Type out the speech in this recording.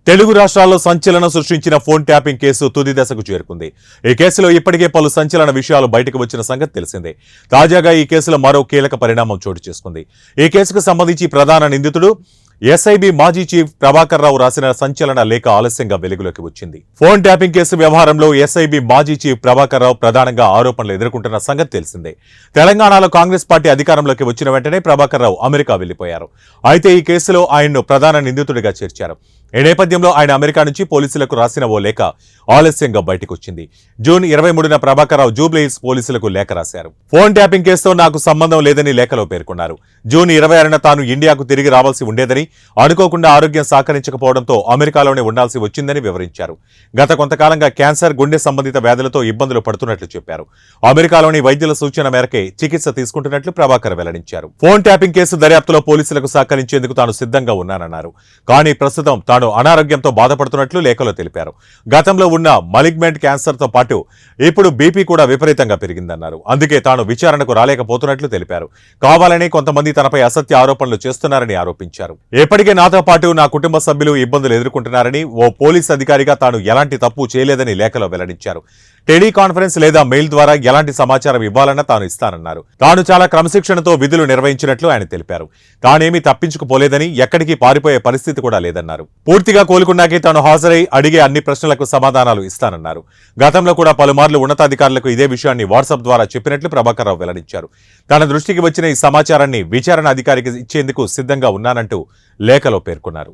తెలుగు రాష్ట్రాల్లో సంచలనం సృష్టించిన ఫోన్ ట్యాపింగ్ కేసు తుది దశకు చేరుకుంది. ఈ కేసులో ఇప్పటికే పలు సంచలన విషయాలు బయటకు వచ్చిన సంగతి తెలిసిందే. తాజాగా ఈ కేసులో మరో కీలక పరిణామం చోటు చేసుకుంది. ఈ కేసుకు సంబంధించి ప్రధాన నిందితుడు ఎస్ఐబి మాజీ చీఫ్ ప్రభాకర్ రావు రాసిన సంచలన లేఖ ఆలస్యంగా వెలుగులోకి వచ్చింది. ఫోన్ ట్యాపింగ్ కేసు వ్యవహారంలో ఎస్ఐబి మాజీ చీఫ్ ప్రభాకర్ రావు ప్రధానంగా ఆరోపణలు ఎదుర్కొంటున్న సంగతి తెలిసిందే. తెలంగాణలో కాంగ్రెస్ పార్టీ అధికారంలోకి వచ్చిన వెంటనే ప్రభాకర్ రావు అమెరికా వెళ్లిపోయారు. అయితే ఈ కేసులో ఆయన్ను ప్రధాన నిందితుడిగా చేర్చారు. ఈ నేపథ్యంలో ఆయన అమెరికా నుంచి పోలీసులకు రాసిన ఓ లేఖ ఆలస్యంగా బయటకొచ్చింది. జూన్ 23న ప్రభాకర్ రావు జూబ్లీహిల్స్ పోలీసులకు లేఖ రాశారు. ఫోన్ ట్యాపింగ్ కేసుతో నాకు సంబంధం లేదని లేఖలో పేర్కొన్నారు. జూన్ 26న తాను ఇండియాకు తిరిగి రావాల్సి ఉండేదని, అనుకోకుండా ఆరోగ్యం సహకరించకపోవడంతో అమెరికాలోనే ఉండాల్సి వచ్చిందని వివరించారు. గత కొంతకాలంగా క్యాన్సర్, గుండె సంబంధిత వ్యాధులతో ఇబ్బందులు పడుతున్నట్లు చెప్పారు. అమెరికాలోని వైద్యుల సూచన మేరకే చికిత్స తీసుకుంటున్నట్లు ప్రభాకర్ వెల్లడించారు. ఫోన్ ట్యాపింగ్ కేసు దర్యాప్తులో పోలీసులకు సహకరించేందుకు తాను సిద్ధంగా ఉన్నానన్నారు. కానీ ప్రస్తుతం తాను అనారోగ్యంతో బాధపడుతున్నట్లు లేఖలో తెలిపారు. గతంలో ఉన్న మలిగ్మెంట్ క్యాన్సర్ తో పాటు ఇప్పుడు బీపీ కూడా విపరీతంగా పెరిగిందన్నారు. అందుకే తాను విచారణకు రాలేకపోతున్నట్లు తెలిపారు. కావాలని కొంతమంది తనపై అసత్య ఆరోపణలు చేస్తున్నారని ఆరోపించారు. ఇప్పటికే నాతో పాటు నా కుటుంబ సభ్యులు ఇబ్బందులు ఎదుర్కొంటున్నారని, ఓ పోలీస్ అధికారిగా తాను ఎలాంటి తప్పు చేయలేదని లేఖలో వెల్లడించారు. టెలికాన్ఫరెన్స్ లేదా మెయిల్ ద్వారా ఎలాంటి సమాచారం ఇవ్వాలన్నా తాను ఇస్తానన్నారు. తాను చాలా క్రమశిక్షణతో విధులు నిర్వహించినట్లు ఆయన తెలిపారు. తానేమీ తప్పించుకుపోలేదని, ఎక్కడికి పారిపోయే పరిస్థితి కూడా లేదన్నారు. పూర్తిగా కోలుకున్నాకే తాను హాజరై అడిగే అన్ని ప్రశ్నలకు సమాధానాలు ఇస్తానన్నారు. గతంలో కూడా పలుమార్లు ఉన్నతాధికారులకు ఇదే విషయాన్ని వాట్సాప్ ద్వారా చెప్పినట్లు ప్రభాకర్ రావు వెల్లడించారు. తన దృష్టికి వచ్చిన ఈ సమాచారాన్ని విచారణ అధికారికి ఇచ్చేందుకు సిద్ధంగా ఉన్నానంటూ లేఖలో పేర్కొన్నారు.